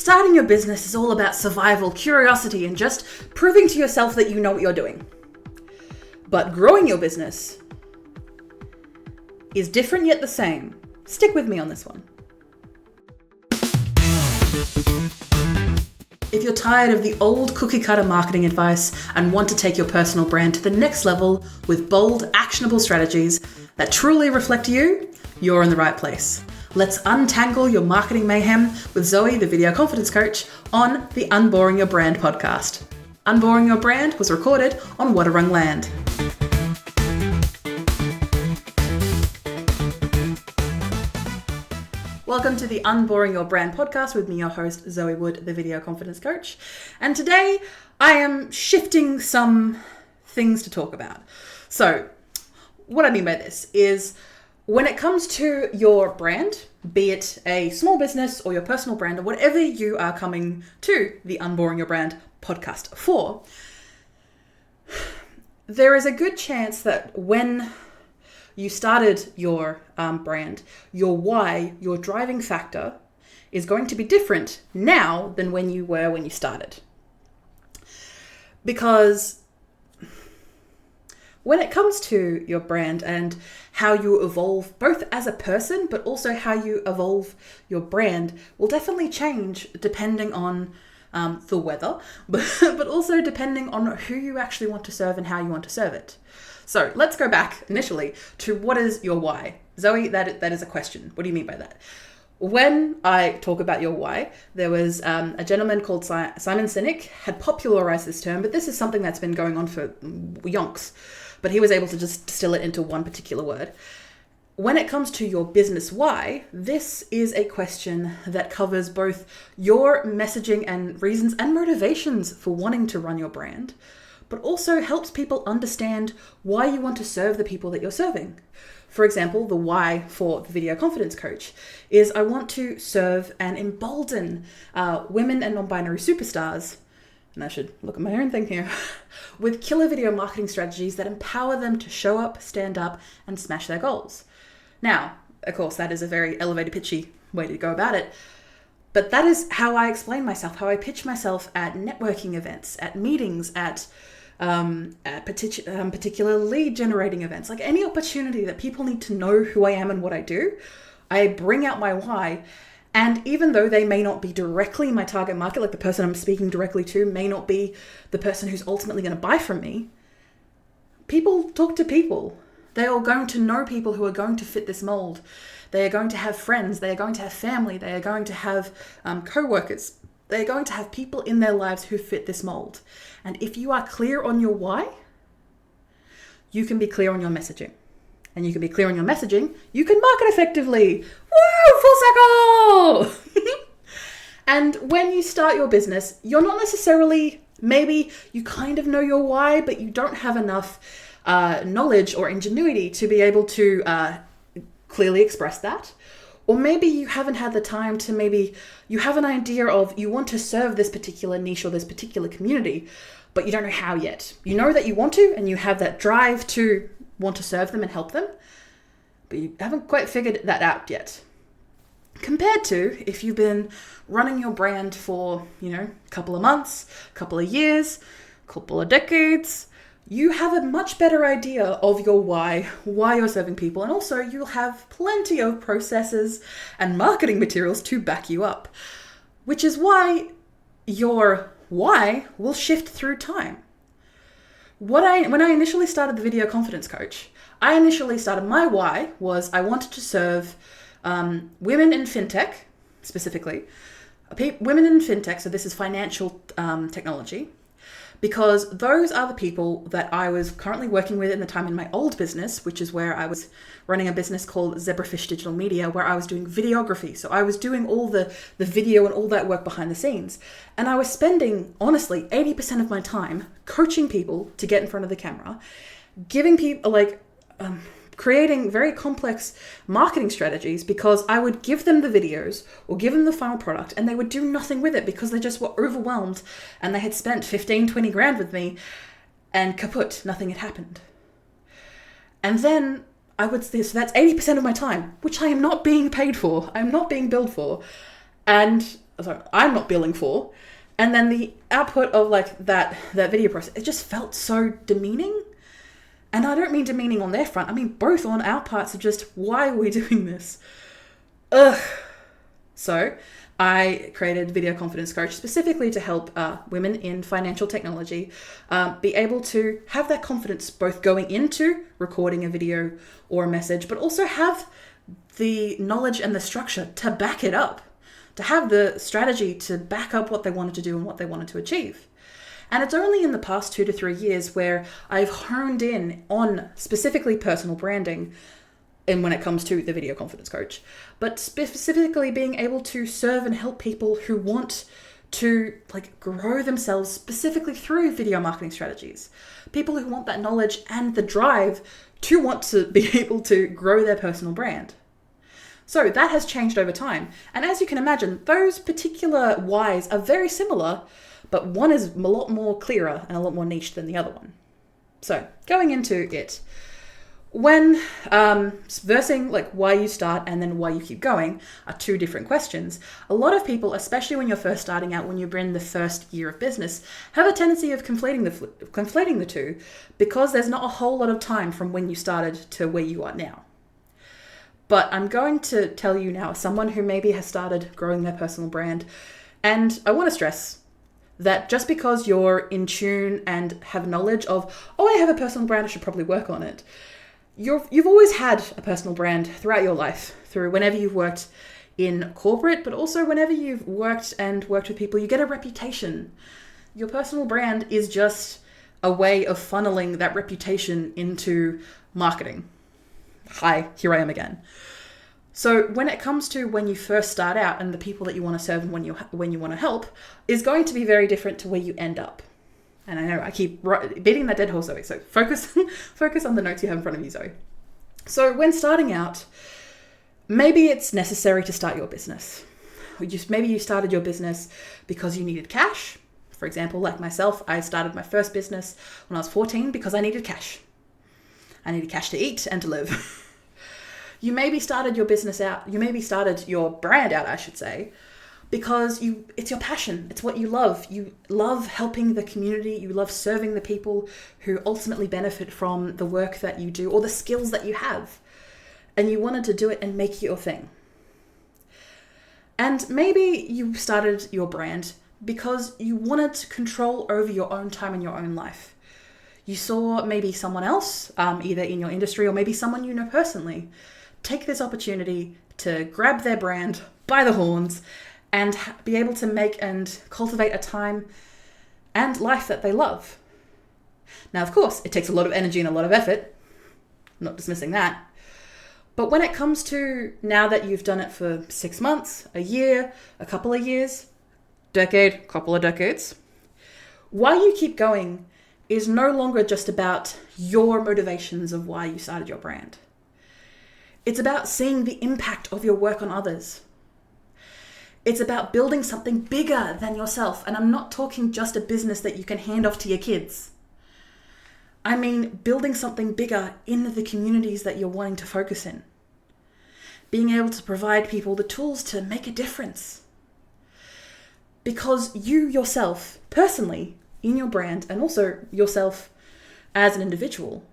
Starting your business is all about survival, curiosity, and just proving to yourself that you know what you're doing. But growing your business is different yet the same. Stick with me on this one. If you're tired of the old cookie-cutter marketing advice and want to take your personal brand to the next level with bold, actionable strategies that truly reflect you, you're in the right place. Let's untangle your marketing mayhem with Zoe, the video confidence coach, on the Unboring Your Brand podcast. Unboring Your Brand was recorded on Wadawurrung land. Welcome to the Unboring Your Brand podcast with me, your host, Zoe Wood, the video confidence coach. And today I am shifting some things to talk about. So what I mean by this is when it comes to your brand, be it a small business or your personal brand or whatever you are coming to the Unboring Your Brand podcast for, there is a good chance that when you started your brand, your why, your driving factor is going to be different now than when you started. Because when it comes to your brand and how you evolve both as a person, but also how you evolve your brand will definitely change depending on the weather, but also depending on who you actually want to serve and how you want to serve it. So let's go back initially to what is your why? Zoe, that is a question. What do you mean by that? When I talk about your why, there was a gentleman called Simon Sinek had popularized this term, but this is something that's been going on for yonks. But he was able to just distill it into one particular word. When it comes to your business why, this is a question that covers both your messaging and reasons and motivations for wanting to run your brand, but also helps people understand why you want to serve the people that you're serving. For example, the why for the video confidence coach is I want to serve and embolden women and non-binary superstars, and I should look at my own thing here, with killer video marketing strategies that empower them to show up, stand up, and smash their goals. Now, of course, that is a very elevator pitchy way to go about it, but that is how I explain myself, how I pitch myself at networking events, at meetings, at particular lead generating events, like any opportunity that people need to know who I am and what I do. I bring out my why. And even though they may not be directly my target market, like the person I'm speaking directly to may not be the person who's ultimately going to buy from me, people talk to people. They are going to know people who are going to fit this mold. They are going to have friends. They are going to have family. They are going to have co-workers. They are going to have people in their lives who fit this mold. And if you are clear on your why, you can be clear on your messaging. And you can be clear on your messaging, you can market effectively. Woo! Full circle! And when you start your business, you're not necessarily, maybe you kind of know your why, but you don't have enough knowledge or ingenuity to be able to clearly express that. Or maybe you haven't had the time to, maybe you have an idea of you want to serve this particular niche or this particular community, but you don't know how yet. You know that you want to, and you have that drive to want to serve them and help them, but you haven't quite figured that out yet. Compared to if you've been running your brand for, a couple of months, a couple of years, a couple of decades, you have a much better idea of your why you're serving people, and also you'll have plenty of processes and marketing materials to back you up, which is why your why will shift through time. When I initially started the video confidence coach, my why was I wanted to serve women in fintech, specifically, women in fintech, so this is financial technology, because those are the people that I was currently working with in the time in my old business, which is where I was running a business called Zebrafish Digital Media, where I was doing videography. So I was doing all the video and all that work behind the scenes. And I was spending, honestly, 80% of my time coaching people to get in front of the camera, giving people creating very complex marketing strategies, because I would give them the videos or give them the final product and they would do nothing with it because they just were overwhelmed and they had spent 15, 20 grand with me and kaput, nothing had happened. And then I would say, so that's 80% of my time, which I am not being paid for. I'm not being billed for. And I'm not billing for. And then the output of like that video process, it just felt so demeaning. And I don't mean demeaning on their front. I mean both on our parts of just, why are we doing this? Ugh. So I created Video Confidence Coach specifically to help women in financial technology be able to have that confidence both going into recording a video or a message, but also have the knowledge and the structure to back it up, to have the strategy to back up what they wanted to do and what they wanted to achieve. And it's only in the past 2 to 3 years where I've honed in on specifically personal branding, and when it comes to the Video Confidence Coach, but specifically being able to serve and help people who want to like grow themselves specifically through video marketing strategies. People who want that knowledge and the drive to want to be able to grow their personal brand. So that has changed over time. And as you can imagine, those particular whys are very similar, but one is a lot more clearer and a lot more niche than the other one. So going into it, when versing like why you start and then why you keep going are two different questions. A lot of people, especially when you're first starting out, when you're in the first year of business, have a tendency of conflating the two, because there's not a whole lot of time from when you started to where you are now. But I'm going to tell you now, as someone who maybe has started growing their personal brand, and I want to stress that just because you're in tune and have knowledge of, oh, I have a personal brand, I should probably work on it. You've always had a personal brand throughout your life, through whenever you've worked in corporate, but also whenever you've worked with people, you get a reputation. Your personal brand is just a way of funneling that reputation into marketing. Hi, here I am again. So when it comes to when you first start out and the people that you want to serve and when you want to help is going to be very different to where you end up. And I know I keep beating that dead horse, Zoe. So focus on the notes you have in front of you, Zoe. So when starting out, maybe it's necessary to start your business. Maybe you started your business because you needed cash. For example, like myself, I started my first business when I was 14 because I needed cash. I needed cash to eat and to live. You maybe started your business out. You maybe started your brand out, I should say, because it's your passion. It's what you love. You love helping the community. You love serving the people who ultimately benefit from the work that you do or the skills that you have. And you wanted to do it and make it your thing. And maybe you started your brand because you wanted control over your own time and your own life. You saw maybe someone else, either in your industry or maybe someone you know personally, take this opportunity to grab their brand by the horns and be able to make and cultivate a time and life that they love. Now, of course, it takes a lot of energy and a lot of effort. I'm not dismissing that. But when it comes to now that you've done it for 6 months, a year, a couple of years, decade, couple of decades, why you keep going is no longer just about your motivations of why you started your brand. It's about seeing the impact of your work on others. It's about building something bigger than yourself. And I'm not talking just a business that you can hand off to your kids. I mean, building something bigger in the communities that you're wanting to focus in. Being able to provide people the tools to make a difference. Because you yourself, personally, in your brand, and also yourself as an individual,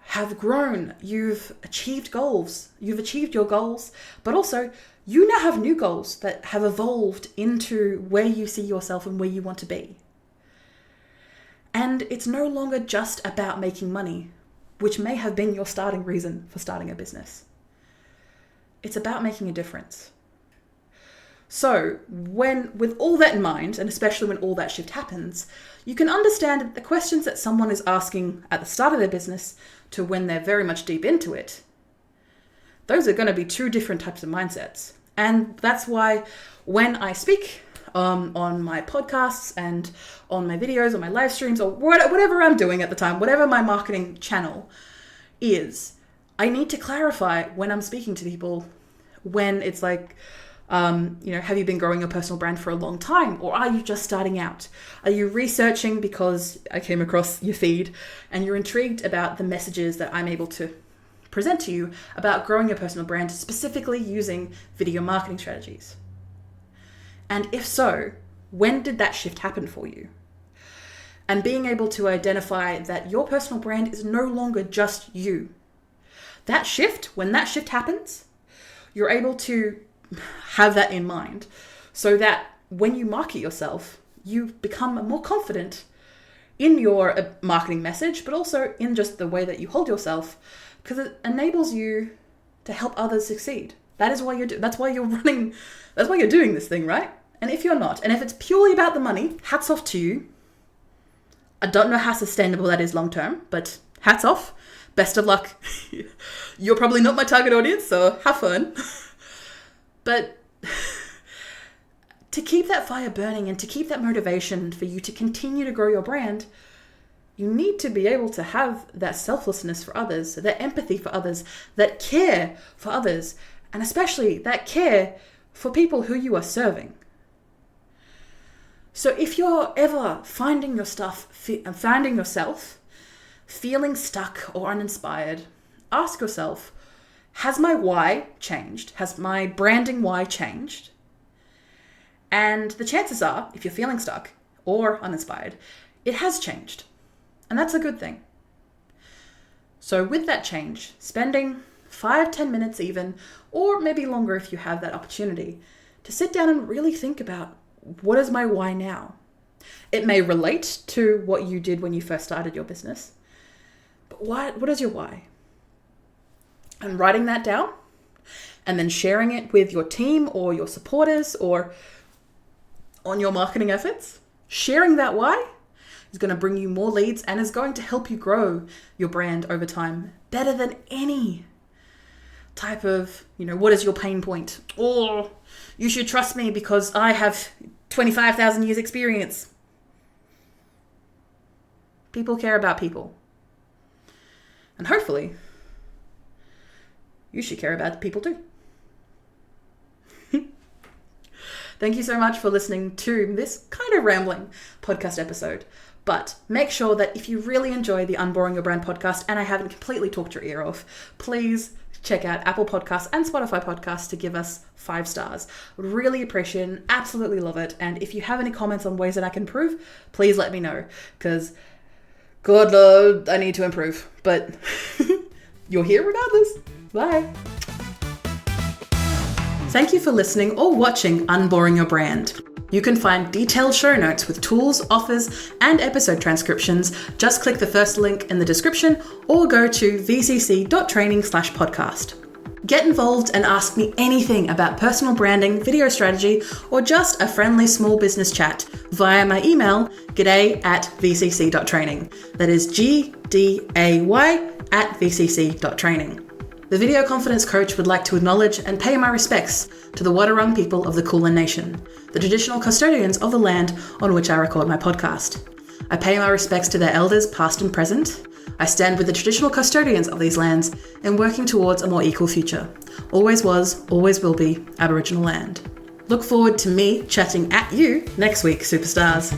have grown. You've achieved goals. You've achieved your goals, but also you now have new goals that have evolved into where you see yourself and where you want to be. And it's no longer just about making money, which may have been your starting reason for starting a business. It's about making a difference. So with all that in mind, and especially when all that shift happens, you can understand that the questions that someone is asking at the start of their business to when they're very much deep into it, those are going to be two different types of mindsets. And that's why when I speak on my podcasts and on my videos, on my live streams, or whatever I'm doing at the time, whatever my marketing channel is, I need to clarify when I'm speaking to people, when it's like, have you been growing your personal brand for a long time? Or are you just starting out? Are you researching because I came across your feed and you're intrigued about the messages that I'm able to present to you about growing your personal brand, specifically using video marketing strategies? And if so, when did that shift happen for you? And being able to identify that your personal brand is no longer just you. That shift, when that shift happens, you're able to have that in mind so that when you market yourself, you become more confident in your marketing message, but also in just the way that you hold yourself, because it enables you to help others succeed. That's why you're doing this thing, right? And if you're not, and if it's purely about the money, hats off to you. I don't know how sustainable that is long term, but hats off. Best of luck. You're probably not my target audience, so have fun. But to keep that fire burning and to keep that motivation for you to continue to grow your brand, you need to be able to have that selflessness for others, that empathy for others, that care for others, and especially that care for people who you are serving. So if you're ever finding yourself feeling stuck or uninspired, ask yourself, has my why changed? Has my branding why changed? And the chances are, if you're feeling stuck or uninspired, it has changed. And that's a good thing. So with that change, spending 5-10 minutes even, or maybe longer if you have that opportunity, to sit down and really think about, what is my why now? It may relate to what you did when you first started your business, but what is your why? And writing that down and then sharing it with your team or your supporters or on your marketing efforts, sharing that why is going to bring you more leads and is going to help you grow your brand over time better than any type of, what is your pain point? Or you should trust me because I have 25,000 years experience. People care about people. And hopefully, you should care about people too. Thank you so much for listening to this kind of rambling podcast episode. But make sure that if you really enjoy the Unboring Your Brand podcast and I haven't completely talked your ear off, please check out Apple Podcasts and Spotify Podcasts to give us 5 stars. Would really appreciate it, absolutely love it. And if you have any comments on ways that I can improve, please let me know, because God Lord, I need to improve. But you're here regardless. Bye. Thank you for listening or watching Unboring Your Brand. You can find detailed show notes with tools, offers, and episode transcriptions. Just click the first link in the description or go to vcc.training/podcast. Get involved and ask me anything about personal branding, video strategy, or just a friendly small business chat via my email, g'day@vcc.training. That is gday@vcc.training. The Video Confidence Coach would like to acknowledge and pay my respects to the Wadawurrung people of the Kulin Nation, the traditional custodians of the land on which I record my podcast. I pay my respects to their elders past and present. I stand with the traditional custodians of these lands in working towards a more equal future. Always was, always will be Aboriginal land. Look forward to me chatting at you next week, superstars.